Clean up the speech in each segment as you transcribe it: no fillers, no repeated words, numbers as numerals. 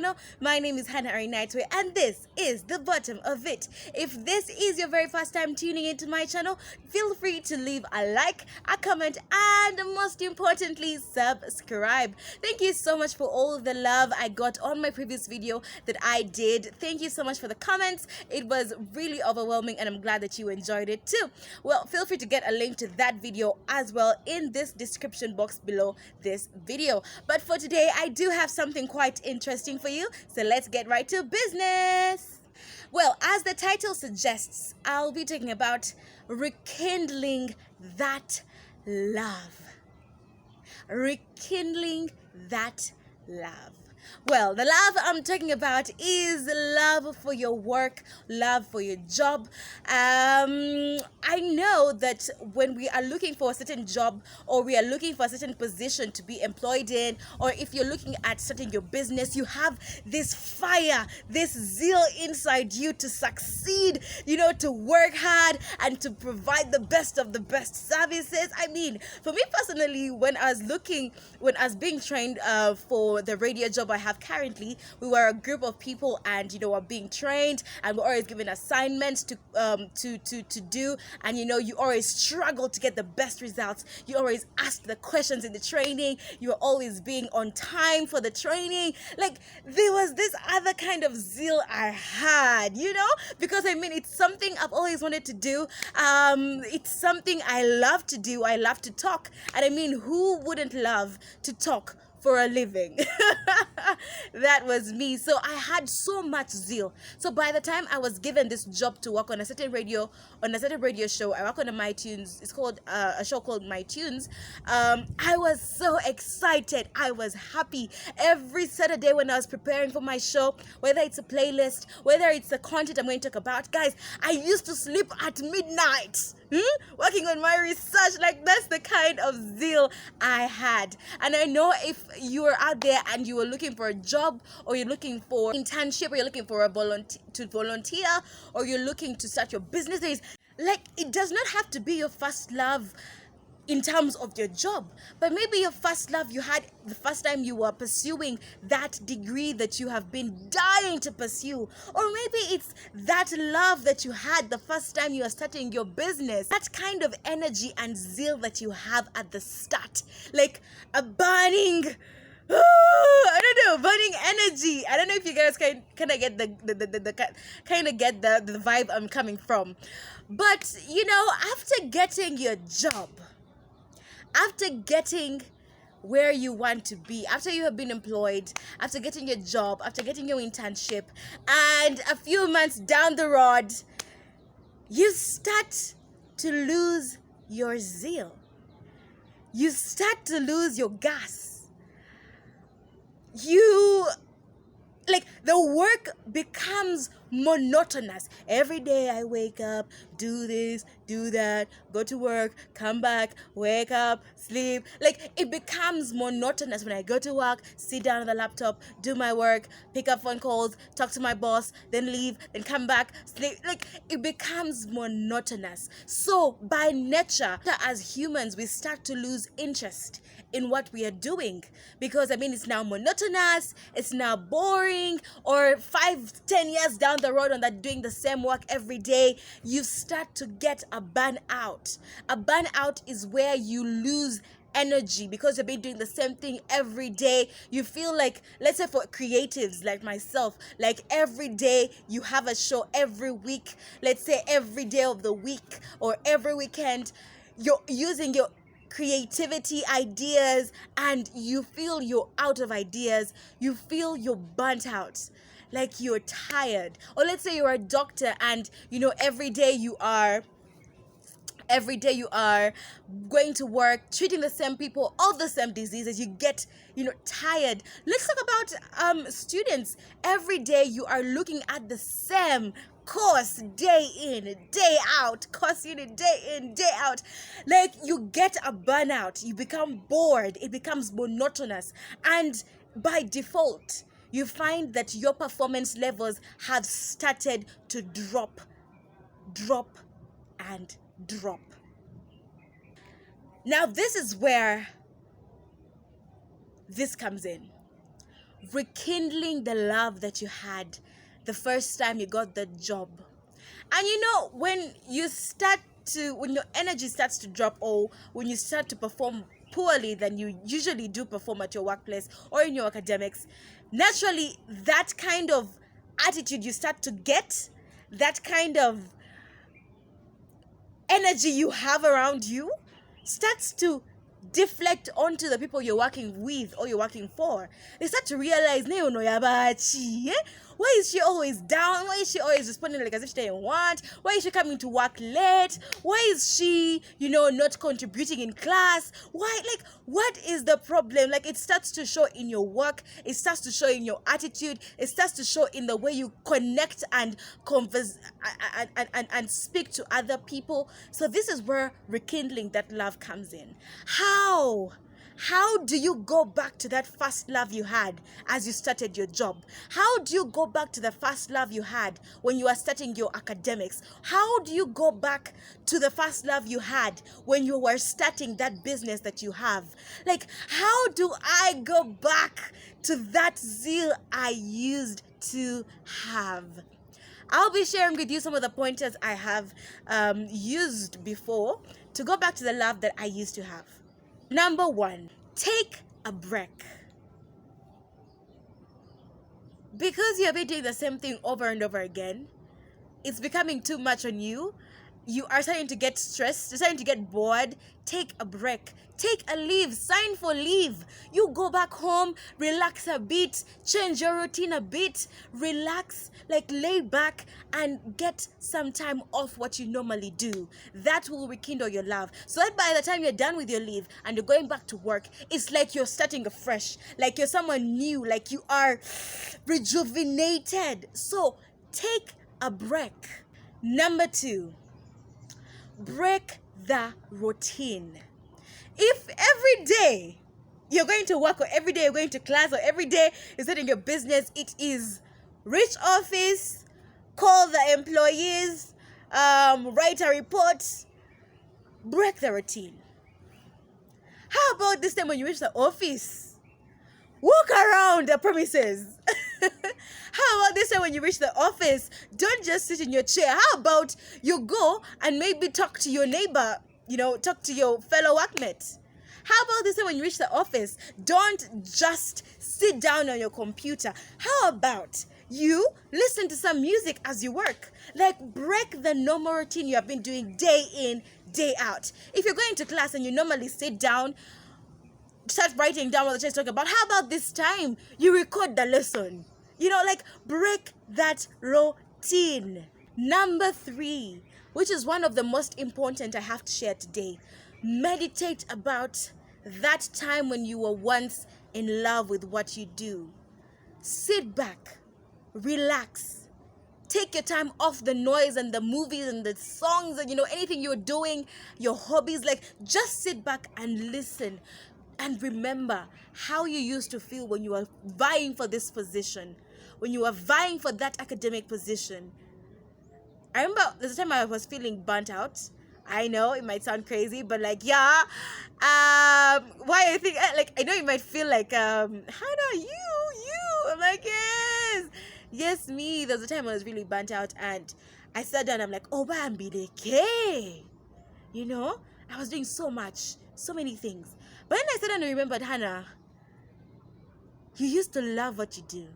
channel. My name is Hannah Nightway, and this is the bottom of it. If this is your very first time tuning into my channel, feel free to leave a like, a comment, and most importantly, subscribe. Thank you so much for all the love I got on my previous video that I did. Thank you so much for the comments. It was really overwhelming, and I'm glad that you enjoyed it too. Well, feel free to get a link to that video as well in this description box below this video. But for today, I do have something quite interesting for you, so let's get right to business. Well, as the title suggests, I'll be talking about rekindling that love. Rekindling that love. Well, the love I'm talking about is love for your work, love for your job. I know that when we are looking for a certain job, or we are looking for a certain position to be employed in, or if you're looking at starting your business, you have this fire, this zeal inside you to succeed, to work hard and to provide the best of the best services. I mean, for me personally, when I was being trained for the radio job I have currently, we were a group of people, and we're being trained, and we're always given assignments to do, and you always struggle to get the best results. You always ask the questions in the training. You are always being on time for the training. Like, there was this other kind of zeal I had, because it's something I've always wanted to do. It's something I love to do. I love to talk, and who wouldn't love to talk for a living? That was me. So I had so much zeal. So by the time I was given this job to work on a certain radio show, I work on a My Tunes. It's called a show called My Tunes. I was so excited. I was happy. Every Saturday when I was preparing for my show, whether it's a playlist, whether it's the content I'm going to talk about, guys, I used to sleep at midnight. Working on my research. Like, that's the kind of zeal I had. And I know if you are out there and you are looking for a job, or you're looking for internship, or you're looking for a volunteer, or you're looking to start your business, it does not have to be your first love in terms of your job, but maybe your first love you had the first time you were pursuing that degree that you have been dying to pursue, or maybe it's that love that you had the first time you are starting your business. That kind of energy and zeal that you have at the start, like a burning burning energy. I don't know if you guys kind of get the vibe I'm coming from, but after getting your job, after getting where you want to be, after you have been employed, after getting your job, after getting your internship, and a few months down the road, you start to lose your zeal. You start to lose your gas. The work becomes monotonous. Every day I wake up, do this, do that, go to work, come back, wake up, sleep. It becomes monotonous when I go to work, sit down on the laptop, do my work, pick up phone calls, talk to my boss, then leave, then come back, sleep. It becomes monotonous. So by nature, as humans, we start to lose interest in what we are doing, because it's now monotonous, it's now boring. Or 5-10 years down the road on that, doing the same work every day, you start to get a burnout. A burnout is where you lose energy because you've been doing the same thing every day. You feel like, let's say for creatives like myself, every day you have a show, every week, let's say every day of the week or every weekend, you're using your creativity, ideas, and you feel you're out of ideas. You feel you're burnt out, like you're tired. Or let's say you're a doctor, and every day you are going to work, treating the same people, all the same diseases. You get tired. Let's talk about students. Every day you are looking at the same course, day in, day out, course unit, day in, day out. You get a burnout. You become bored. It becomes monotonous, and by default, you find that your performance levels have started to drop, and drop. Now, this is where this comes in. rekindling the love that you had the first time you got the job. And you know, when your energy starts to drop, or when you start to perform poorly than you usually do perform at your workplace or in your academics, naturally that kind of attitude you start to get, that kind of energy you have around you starts to deflect onto the people you're working with or you're working for. They start to realize, "Ne ono yabachi, eh? Why is she always down? Why is she always responding like as if she didn't want? Why is she coming to work late? Why is she, not contributing in class? Why, like, what is the problem?" Like, it starts to show in your work, it starts to show in your attitude, it starts to show in the way you connect and converse and speak to other people. So this is where rekindling that love comes in. How do you go back to that first love you had as you started your job? How do you go back to the first love you had when you were starting your academics? How do you go back to the first love you had when you were starting that business that you have? Like, how do I go back to that zeal I used to have? I'll be sharing with you some of the pointers I have used before to go back to the love that I used to have. Number 1, take a break. Because you have been doing the same thing over and over again, it's becoming too much on you. You are starting to get stressed, you're starting to get bored. Take a break. Take a leave. Sign for leave. You go back home, relax a bit, change your routine a bit, relax, like lay back and get some time off what you normally do. That will rekindle your love. So that by the time you're done with your leave and you're going back to work, it's like you're starting afresh, like you're someone new, like you are rejuvenated. So take a break. Number 2, break the routine. If every day you're going to work, or every day you're going to class, or every day you're starting your business, it is reach office, call the employees, write a report, break the routine. How about this time when you reach the office? Walk around the premises. How about this time when you reach the office? Don't just sit in your chair. How about you go and maybe talk to your neighbor, talk to your fellow workmate? How about this time when you reach the office? Don't just sit down on your computer. How about you listen to some music as you work? Like, break the normal routine you have been doing day in, day out. If you're going to class and you normally sit down, start writing down what the teacher's talking about. How about this time you record the lesson? Like, break that routine. Number 3, which is one of the most important I have to share today. Meditate about that time when you were once in love with what you do. Sit back, relax, take your time off the noise and the movies and the songs and anything you're doing, your hobbies. Like, just sit back and listen and remember how you used to feel when you were vying for this position, when you were vying for that academic position. I remember there's a time I was feeling burnt out. I know it might sound crazy, but why I think, I know you might feel like, Hannah, you. I'm like, yes, me. There's a time I was really burnt out, and I sat down. I'm like, oh, Bambi, the K. I was doing so much, so many things. But then I sat down and remembered, Hannah, you used to love what you do.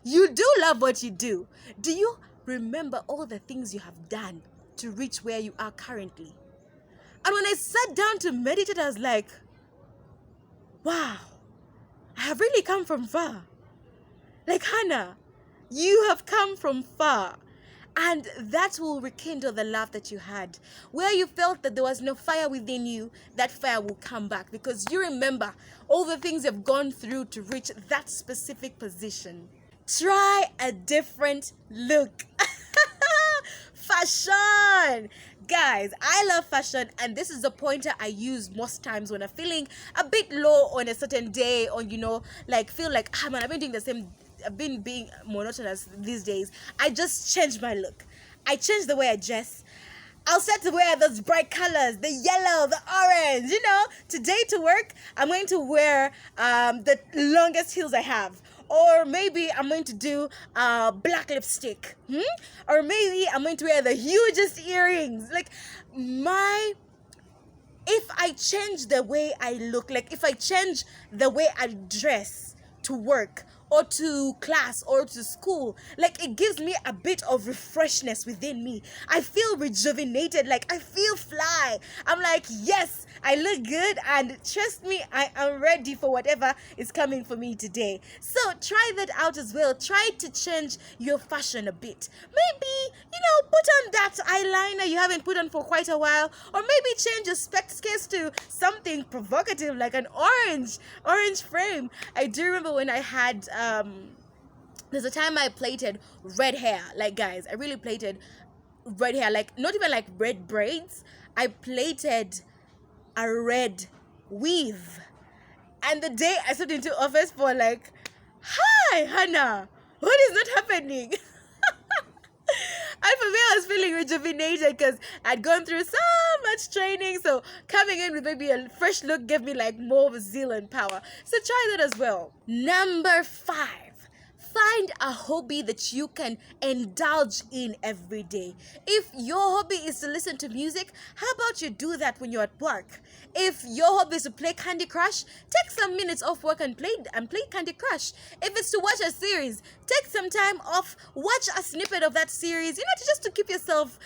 You do love what you do. Do you remember all the things you have done to reach where you are currently? And when I sat down to meditate, I was like, wow, I have really come from far. Like, Hannah, you have come from far. And that will rekindle the love that you had. Where you felt that there was no fire within you, that fire will come back, because you remember all the things you've gone through to reach that specific position. Try a different look. Fashion. Guys, I love fashion, and this is the pointer I use most times when I'm feeling a bit low on a certain day, or feel like, man, I've been being monotonous these days. I just changed my look. I changed the way I dress. I'll start to wear those bright colors, the yellow, the orange. Today to work, I'm going to wear the longest heels I have. or maybe I'm going to do black lipstick, or maybe I'm going to wear the hugest earrings. Like my if I change the way I look, like if I change the way I dress to work or to class or to school, like it gives me a bit of refreshness within me. I feel rejuvenated, like I feel fly. I'm like, yes, I look good, and trust me, I am ready for whatever is coming for me today. So try that out as well. Try to change your fashion a bit. Maybe, put on that eyeliner you haven't put on for quite a while, or maybe change your specs case to something provocative like an orange frame. I do remember when I had there's a time I plaited red hair. Like, guys, I really plaited red hair, like not even like red braids. I plaited a red weave, and the day I stepped into office for like, hi Hannah, what is not happening? And for me, I was feeling rejuvenated because I'd gone through so much training. So coming in with maybe a fresh look gave me like more zeal and power. So try that as well. Number 5. Find a hobby that you can indulge in every day. If your hobby is to listen to music, how about you do that when you're at work? If your hobby is to play Candy Crush, take some minutes off work and play Candy Crush. If it's to watch a series, take some time off, watch a snippet of that series, just to keep yourself,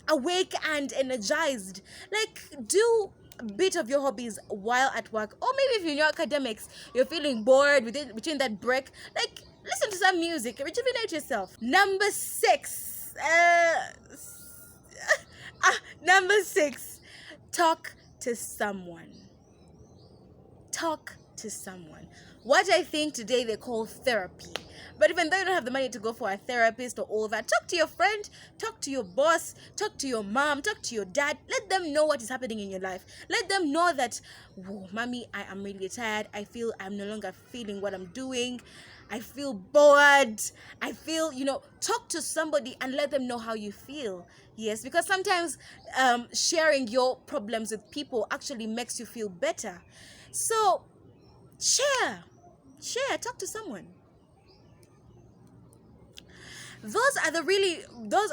awake and energized. Like, do a bit of your hobbies while at work, or maybe if you're in your academics, you're feeling bored between that break, like listen to some music, rejuvenate yourself. Number 6, number 6, talk to someone. Talk to someone. What I think today they call therapy. But even though you don't have the money to go for a therapist or all that, talk to your friend, talk to your boss, talk to your mom, talk to your dad. Let them know what is happening in your life. Let them know that, whoa, mommy, I am really tired. I feel I'm no longer feeling what I'm doing. I feel bored. I feel, talk to somebody and let them know how you feel. Yes, because sometimes sharing your problems with people actually makes you feel better. So share, talk to someone. Those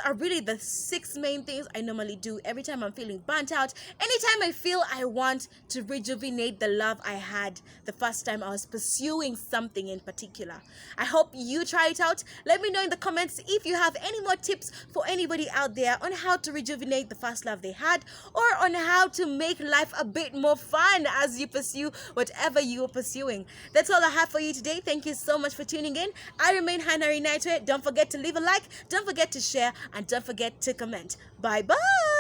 are really the 6 main things I normally do every time I'm feeling burnt out. Anytime I feel I want to rejuvenate the love I had the first time I was pursuing something in particular. I hope you try it out. Let me know in the comments if you have any more tips for anybody out there on how to rejuvenate the first love they had, or on how to make life a bit more fun as you pursue whatever you are pursuing. That's all I have for you today. Thank you so much for tuning in. I remain Hannah Nightway. Don't forget to leave a like, don't forget to share, and don't forget to comment. Bye bye.